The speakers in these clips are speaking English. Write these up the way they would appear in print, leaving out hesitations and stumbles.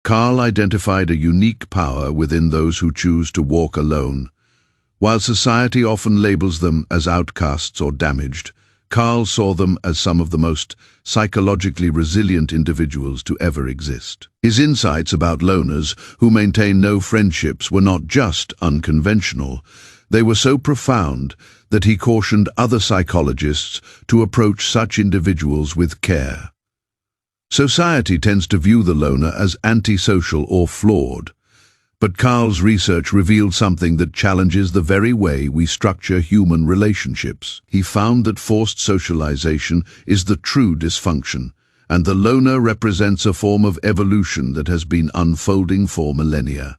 Carl identified a unique power within those who choose to walk alone. While society often labels them as outcasts or damaged, Carl saw them as some of the most psychologically resilient individuals to ever exist. His insights about loners who maintain no friendships were not just unconventional, they were so profound that he cautioned other psychologists to approach such individuals with care. Society tends to view the loner as antisocial or flawed, but Carl's research revealed something that challenges the very way we structure human relationships. He found that forced socialization is the true dysfunction, and the loner represents a form of evolution that has been unfolding for millennia.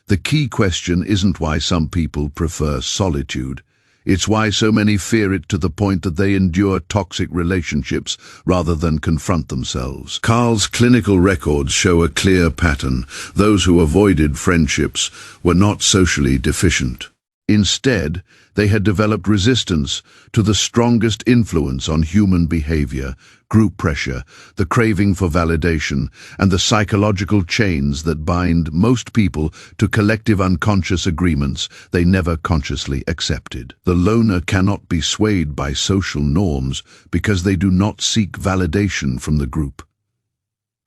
The key question isn't why some people prefer solitude. It's why so many fear it to the point that they endure toxic relationships rather than confront themselves. Carl's clinical records show a clear pattern. Those who avoided friendships were not socially deficient. Instead, they had developed resistance to the strongest influence on human behavior: group pressure, the craving for validation, and the psychological chains that bind most people to collective unconscious agreements they never consciously accepted. The loner cannot be swayed by social norms because they do not seek validation from the group.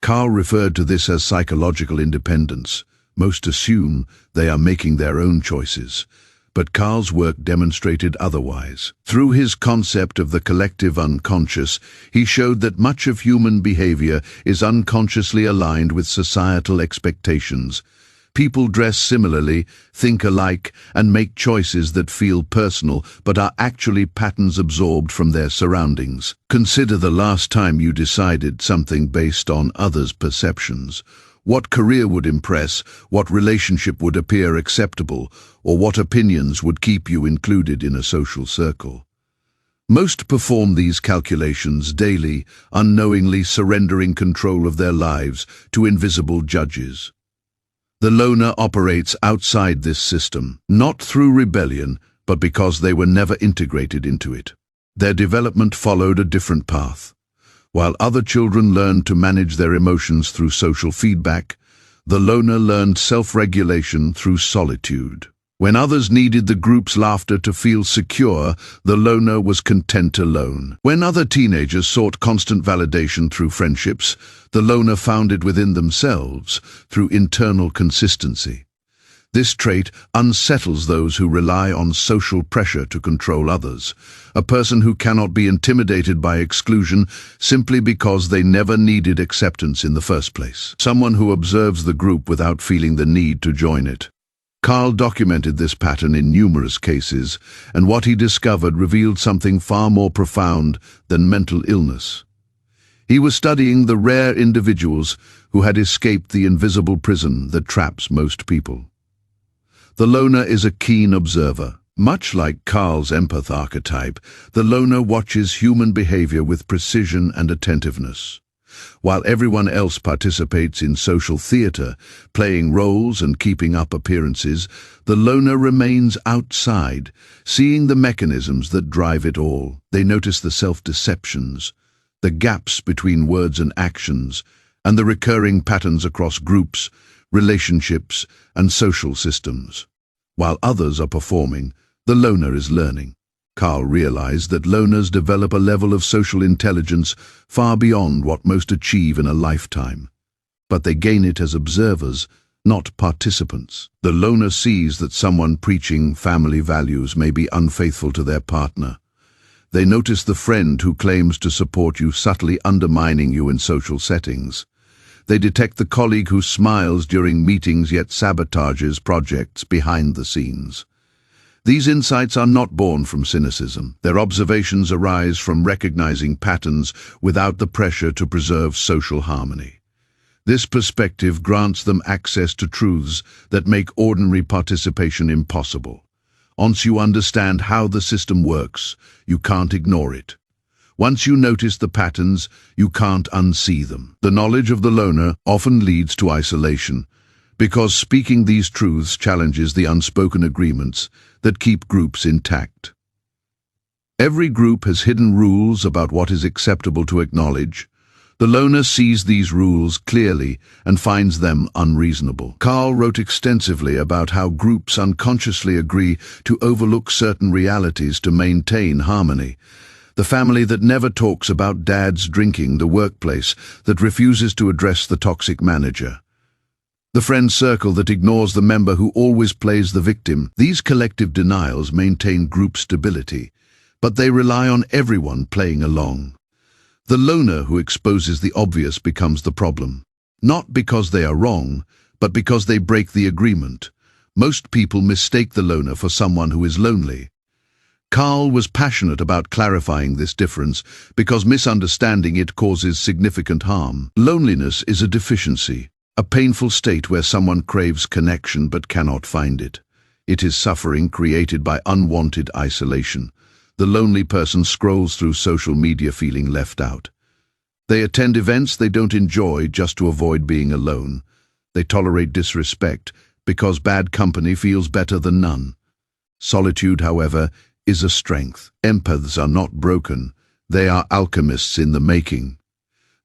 Carl referred to this as psychological independence. Most assume they are making their own choices, but Carl's work demonstrated otherwise. Through his concept of the collective unconscious, he showed that much of human behavior is unconsciously aligned with societal expectations. People dress similarly, think alike, and make choices that feel personal but are actually patterns absorbed from their surroundings. Consider the last time you decided something based on others' perceptions. What career would impress, what relationship would appear acceptable, or what opinions would keep you included in a social circle. Most perform these calculations daily, unknowingly surrendering control of their lives to invisible judges. The loner operates outside this system, not through rebellion, but because they were never integrated into it. Their development followed a different path. While other children learned to manage their emotions through social feedback, the loner learned self-regulation through solitude. When others needed the group's laughter to feel secure, the loner was content alone. When other teenagers sought constant validation through friendships, the loner found it within themselves through internal consistency. This trait unsettles those who rely on social pressure to control others. A person who cannot be intimidated by exclusion simply because they never needed acceptance in the first place. Someone who observes the group without feeling the need to join it. Carl documented this pattern in numerous cases, and what he discovered revealed something far more profound than mental illness. He was studying the rare individuals who had escaped the invisible prison that traps most people. The loner is a keen observer. Much like Carl's empath archetype, the loner watches human behavior with precision and attentiveness. While everyone else participates in social theater, playing roles and keeping up appearances, the loner remains outside, seeing the mechanisms that drive it all. They notice the self-deceptions, the gaps between words and actions, and the recurring patterns across groups, relationships, and social systems. While others are performing, the loner is learning. Carl realized that loners develop a level of social intelligence far beyond what most achieve in a lifetime. But they gain it as observers, not participants. The loner sees that someone preaching family values may be unfaithful to their partner. They notice the friend who claims to support you subtly undermining you in social settings. They detect the colleague who smiles during meetings yet sabotages projects behind the scenes. These insights are not born from cynicism. Their observations arise from recognizing patterns without the pressure to preserve social harmony. This perspective grants them access to truths that make ordinary participation impossible. Once you understand how the system works, you can't ignore it. Once you notice the patterns, you can't unsee them. The knowledge of the loner often leads to isolation, because speaking these truths challenges the unspoken agreements that keep groups intact. Every group has hidden rules about what is acceptable to acknowledge. The loner sees these rules clearly and finds them unreasonable. Carl wrote extensively about how groups unconsciously agree to overlook certain realities to maintain harmony. The family that never talks about dad's drinking, the workplace that refuses to address the toxic manager, the friend circle that ignores the member who always plays the victim. These collective denials maintain group stability, but they rely on everyone playing along. The loner who exposes the obvious becomes the problem, not because they are wrong, but because they break the agreement. Most people mistake the loner for someone who is lonely. Carl was passionate about clarifying this difference because misunderstanding it causes significant harm. Loneliness is a deficiency, a painful state where someone craves connection but cannot find it. It is suffering created by unwanted isolation. The lonely person scrolls through social media feeling left out. They attend events they don't enjoy just to avoid being alone. They tolerate disrespect because bad company feels better than none. Solitude, however, is a strength. Empaths are not broken. They are alchemists in the making.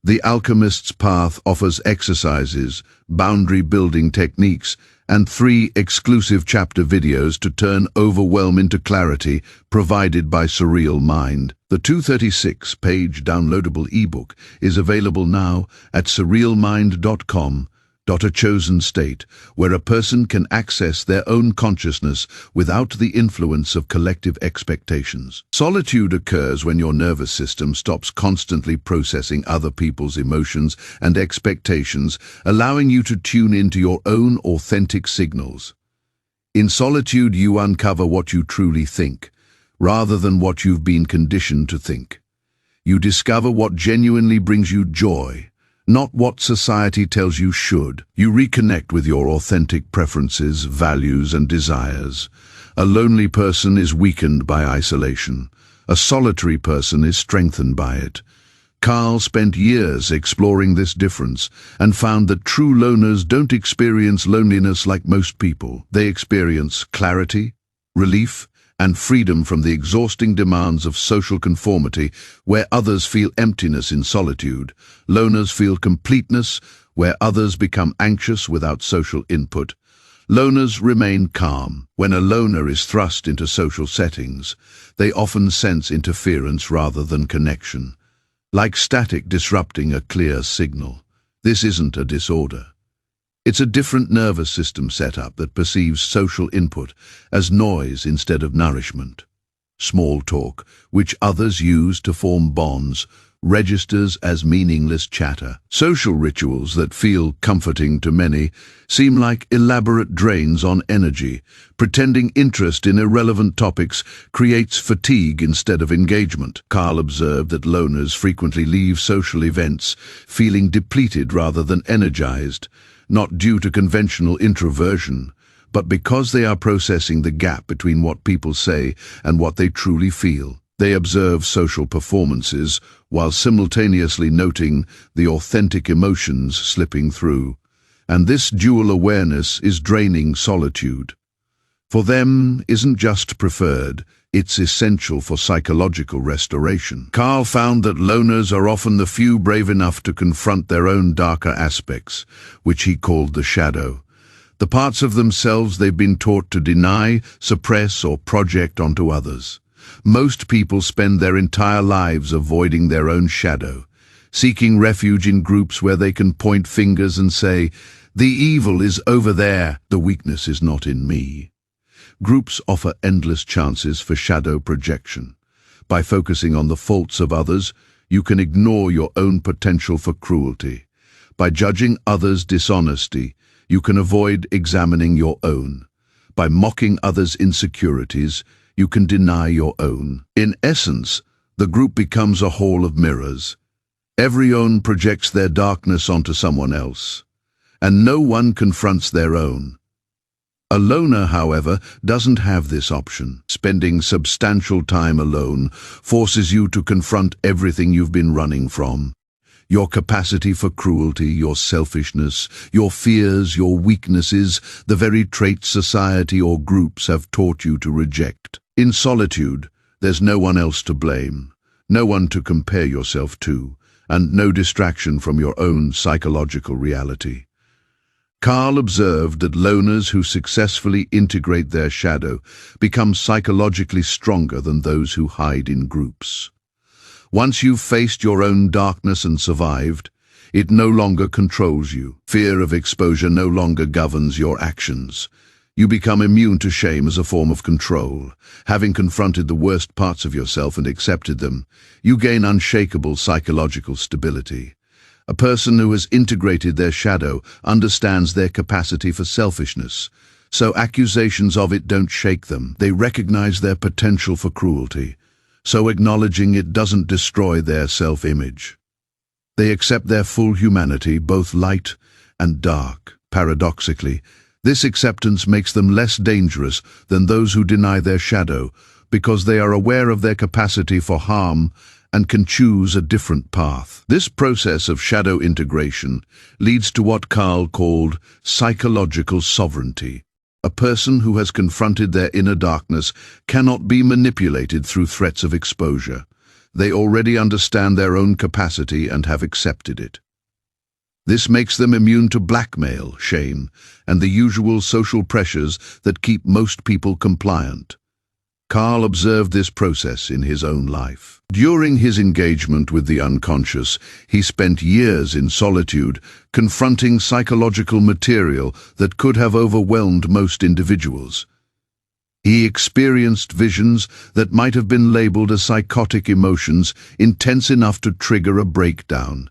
The alchemist's path offers exercises, boundary-building techniques, and 3 exclusive chapter videos to turn overwhelm into clarity, provided by Surreal Mind. The 236-page downloadable ebook is available now at surrealmind.com. A chosen state, where a person can access their own consciousness without the influence of collective expectations. Solitude occurs when your nervous system stops constantly processing other people's emotions and expectations, allowing you to tune into your own authentic signals. In solitude, you uncover what you truly think, rather than what you've been conditioned to think. You discover what genuinely brings you joy, not what society tells you should. You reconnect with your authentic preferences, values, and desires. A lonely person is weakened by isolation. A solitary person is strengthened by it. Carl spent years exploring this difference and found that true loners don't experience loneliness like most people. They experience clarity, relief, and freedom from the exhausting demands of social conformity. Where others feel emptiness in solitude, loners feel completeness. Where others become anxious without social input, loners remain calm. When a loner is thrust into social settings, they often sense interference rather than connection, like static disrupting a clear signal. This isn't a disorder. It's a different nervous system setup that perceives social input as noise instead of nourishment. Small talk, which others use to form bonds, registers as meaningless chatter. Social rituals that feel comforting to many seem like elaborate drains on energy. Pretending interest in irrelevant topics creates fatigue instead of engagement. Carl observed that loners frequently leave social events feeling depleted rather than energized, not due to conventional introversion, but because they are processing the gap between what people say and what they truly feel. They observe social performances while simultaneously noting the authentic emotions slipping through. And this dual awareness is draining solitude. For them, isn't just preferred, it's essential for psychological restoration. Carl found that loners are often the few brave enough to confront their own darker aspects, which he called the shadow. The parts of themselves they've been taught to deny, suppress, or project onto others. Most people spend their entire lives avoiding their own shadow, seeking refuge in groups where they can point fingers and say, "The evil is over there, the weakness is not in me." Groups offer endless chances for shadow projection. By focusing on the faults of others, you can ignore your own potential for cruelty. By judging others' dishonesty, you can avoid examining your own. By mocking others' insecurities, you can deny your own. In essence, the group becomes a hall of mirrors. Every one projects their darkness onto someone else, and no one confronts their own. A loner, however, doesn't have this option. Spending substantial time alone forces you to confront everything you've been running from. Your capacity for cruelty, your selfishness, your fears, your weaknesses, the very traits society or groups have taught you to reject. In solitude, there's no one else to blame, no one to compare yourself to, and no distraction from your own psychological reality. Carl observed that loners who successfully integrate their shadow become psychologically stronger than those who hide in groups. Once you've faced your own darkness and survived, it no longer controls you. Fear of exposure no longer governs your actions. You become immune to shame as a form of control. Having confronted the worst parts of yourself and accepted them, you gain unshakable psychological stability. A person who has integrated their shadow understands their capacity for selfishness, so accusations of it don't shake them. They recognize their potential for cruelty, so acknowledging it doesn't destroy their self-image. They accept their full humanity, both light and dark. Paradoxically, this acceptance makes them less dangerous than those who deny their shadow, because they are aware of their capacity for harm and can choose a different path. This process of shadow integration leads to what Carl called psychological sovereignty. A person who has confronted their inner darkness cannot be manipulated through threats of exposure. They already understand their own capacity and have accepted it. This makes them immune to blackmail, shame, and the usual social pressures that keep most people compliant. Carl observed this process in his own life. During his engagement with the unconscious, he spent years in solitude, confronting psychological material that could have overwhelmed most individuals. He experienced visions that might have been labeled as psychotic emotions, intense enough to trigger a breakdown,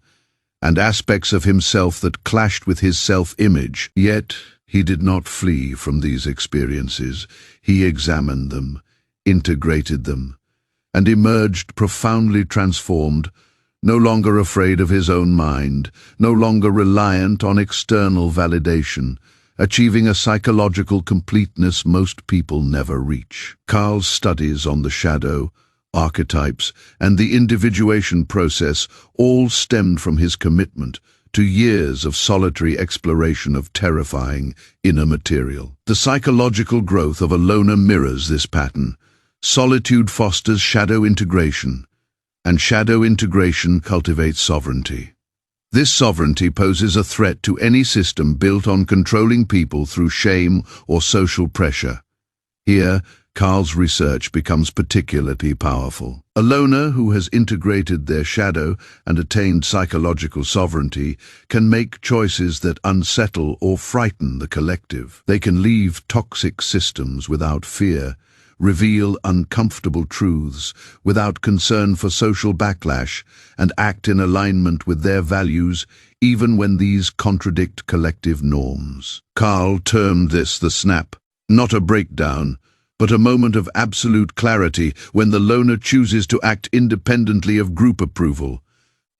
and aspects of himself that clashed with his self-image. Yet, he did not flee from these experiences. He examined them, integrated them, and emerged profoundly transformed, no longer afraid of his own mind, no longer reliant on external validation, achieving a psychological completeness most people never reach. Carl's studies on the shadow, archetypes, and the individuation process all stemmed from his commitment to years of solitary exploration of terrifying inner material. The psychological growth of a loner mirrors this pattern. Solitude fosters shadow integration, and shadow integration cultivates sovereignty. This sovereignty poses a threat to any system built on controlling people through shame or social pressure. Here, Carl's research becomes particularly powerful. A loner who has integrated their shadow and attained psychological sovereignty can make choices that unsettle or frighten the collective. They can leave toxic systems without fear, reveal uncomfortable truths without concern for social backlash, and act in alignment with their values even when these contradict collective norms. Carl termed this the snap, not a breakdown, but a moment of absolute clarity when the loner chooses to act independently of group approval.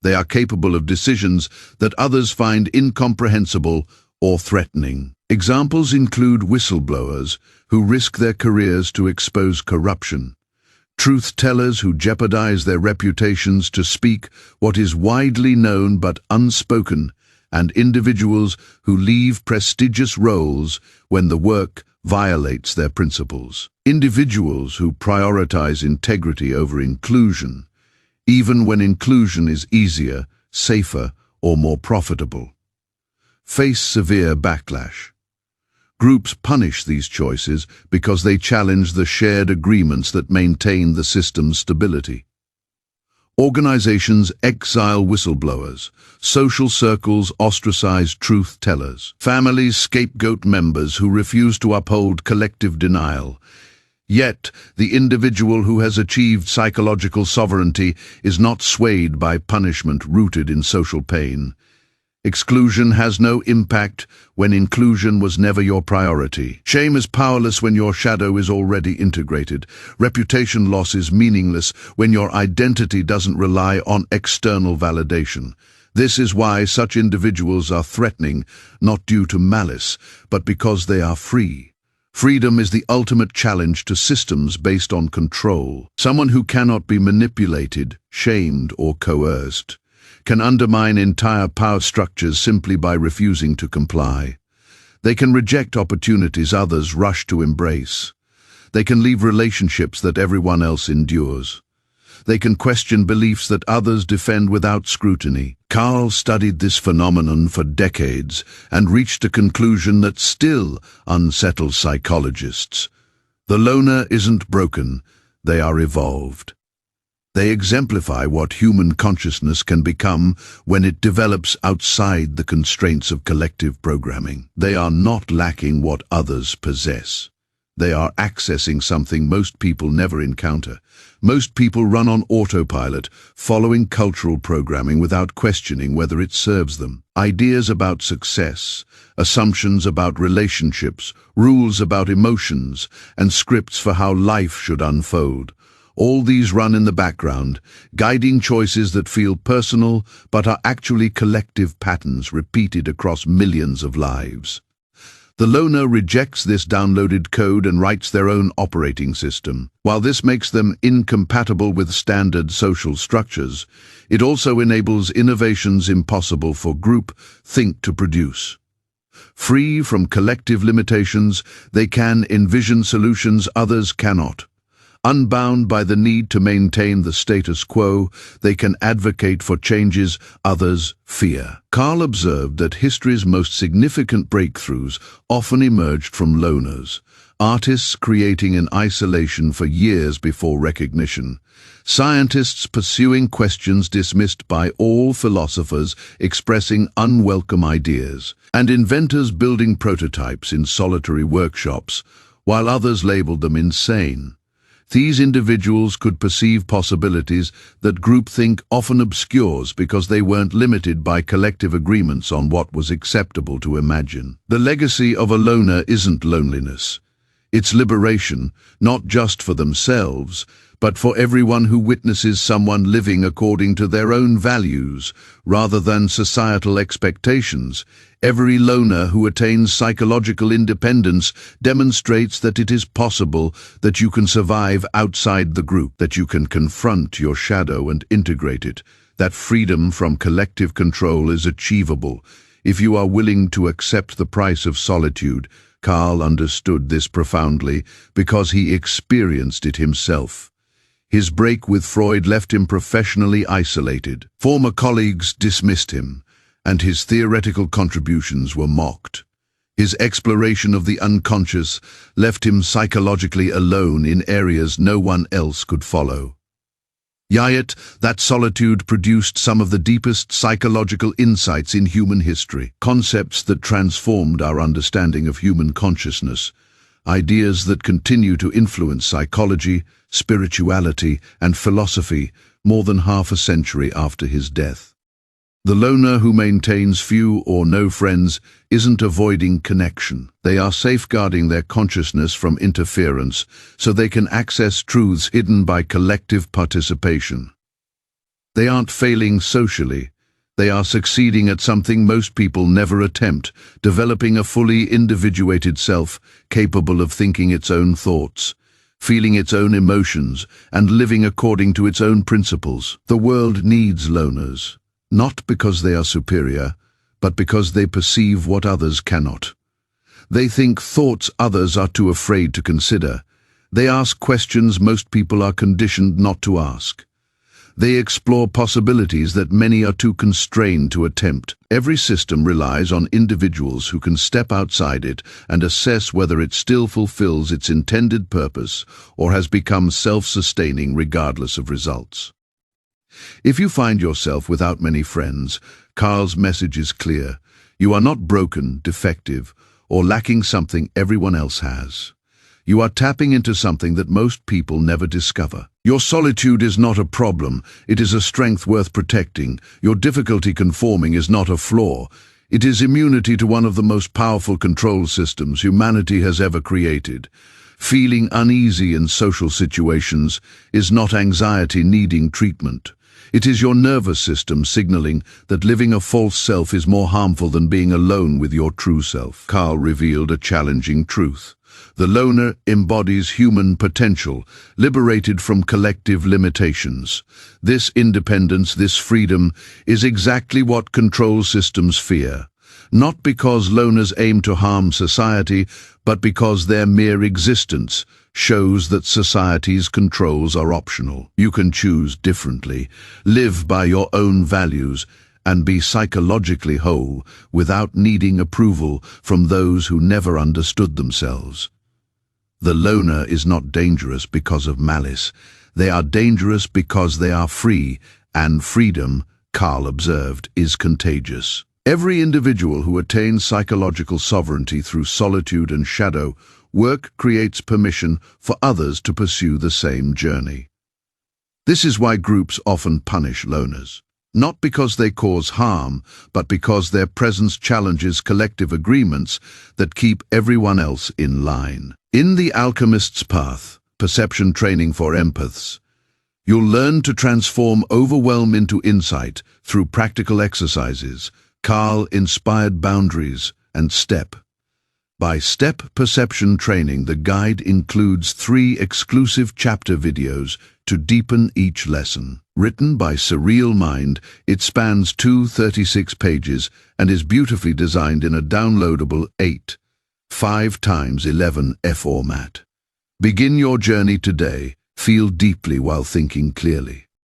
They are capable of decisions that others find incomprehensible or threatening. Examples include whistleblowers who risk their careers to expose corruption, truth-tellers who jeopardize their reputations to speak what is widely known but unspoken, and individuals who leave prestigious roles when the work violates their principles. Individuals who prioritize integrity over inclusion, even when inclusion is easier, safer, or more profitable, face severe backlash. Groups punish these choices because they challenge the shared agreements that maintain the system's stability. Organizations exile whistleblowers, social circles ostracize truth-tellers, families scapegoat members who refuse to uphold collective denial. Yet, the individual who has achieved psychological sovereignty is not swayed by punishment rooted in social pain. Exclusion has no impact when inclusion was never your priority. Shame is powerless when your shadow is already integrated. Reputation loss is meaningless when your identity doesn't rely on external validation. This is why such individuals are threatening, not due to malice, but because they are free. Freedom is the ultimate challenge to systems based on control. Someone who cannot be manipulated, shamed, or coerced can undermine entire power structures simply by refusing to comply. They can reject opportunities others rush to embrace. They can leave relationships that everyone else endures. They can question beliefs that others defend without scrutiny. Carl studied this phenomenon for decades and reached a conclusion that still unsettles psychologists. The loner isn't broken, they are evolved. They exemplify what human consciousness can become when it develops outside the constraints of collective programming. They are not lacking what others possess. They are accessing something most people never encounter. Most people run on autopilot, following cultural programming without questioning whether it serves them. Ideas about success, assumptions about relationships, rules about emotions, and scripts for how life should unfold. All these run in the background, guiding choices that feel personal but are actually collective patterns repeated across millions of lives. The loner rejects this downloaded code and writes their own operating system. While this makes them incompatible with standard social structures, it also enables innovations impossible for group-think to produce. Free from collective limitations, they can envision solutions others cannot. Unbound by the need to maintain the status quo, they can advocate for changes others fear. Carl observed that history's most significant breakthroughs often emerged from loners, artists creating in isolation for years before recognition, scientists pursuing questions dismissed by all philosophers expressing unwelcome ideas, and inventors building prototypes in solitary workshops, while others labeled them insane. These individuals could perceive possibilities that groupthink often obscures because they weren't limited by collective agreements on what was acceptable to imagine. The legacy of a loner isn't loneliness. It's liberation, not just for themselves, but for everyone who witnesses someone living according to their own values, rather than societal expectations. Every loner who attains psychological independence demonstrates that it is possible, that you can survive outside the group, that you can confront your shadow and integrate it, that freedom from collective control is achievable if you are willing to accept the price of solitude. Carl understood this profoundly because he experienced it himself. His break with Freud left him professionally isolated. Former colleagues dismissed him, and his theoretical contributions were mocked. His exploration of the unconscious left him psychologically alone in areas no one else could follow. Yet, that solitude produced some of the deepest psychological insights in human history, concepts that transformed our understanding of human consciousness, ideas that continue to influence psychology, spirituality, and philosophy more than half a century after his death. The loner who maintains few or no friends isn't avoiding connection. They are safeguarding their consciousness from interference so they can access truths hidden by collective participation. They aren't failing socially. They are succeeding at something most people never attempt, developing a fully individuated self capable of thinking its own thoughts, feeling its own emotions, and living according to its own principles. The world needs loners. Not because they are superior, but because they perceive what others cannot. They think thoughts others are too afraid to consider. They ask questions most people are conditioned not to ask. They explore possibilities that many are too constrained to attempt. Every system relies on individuals who can step outside it and assess whether it still fulfills its intended purpose or has become self-sustaining regardless of results. If you find yourself without many friends, Carl's message is clear. You are not broken, defective, or lacking something everyone else has. You are tapping into something that most people never discover. Your solitude is not a problem, it is a strength worth protecting. Your difficulty conforming is not a flaw. It is immunity to one of the most powerful control systems humanity has ever created. Feeling uneasy in social situations is not anxiety needing treatment. It is your nervous system signaling that living a false self is more harmful than being alone with your true self. Carl revealed a challenging truth. The loner embodies human potential, liberated from collective limitations. This independence, this freedom, is exactly what control systems fear. Not because loners aim to harm society, but because their mere existence shows that society's controls are optional. You can choose differently, live by your own values, and be psychologically whole without needing approval from those who never understood themselves. The loner is not dangerous because of malice. They are dangerous because they are free, and freedom, Carl observed, is contagious. Every individual who attains psychological sovereignty through solitude and shadow work creates permission for others to pursue the same journey. This is why groups often punish loners. Not because they cause harm, but because their presence challenges collective agreements that keep everyone else in line. In The Alchemist's Path, Perception Training for Empaths, you'll learn to transform overwhelm into insight through practical exercises, Carl-inspired boundaries, and step-by-step perception training. The guide includes 3 exclusive chapter videos to deepen each lesson. Written by Surreal Mind, it spans 236 pages and is beautifully designed in a downloadable 5x11 format. Begin your journey today. Feel deeply while thinking clearly.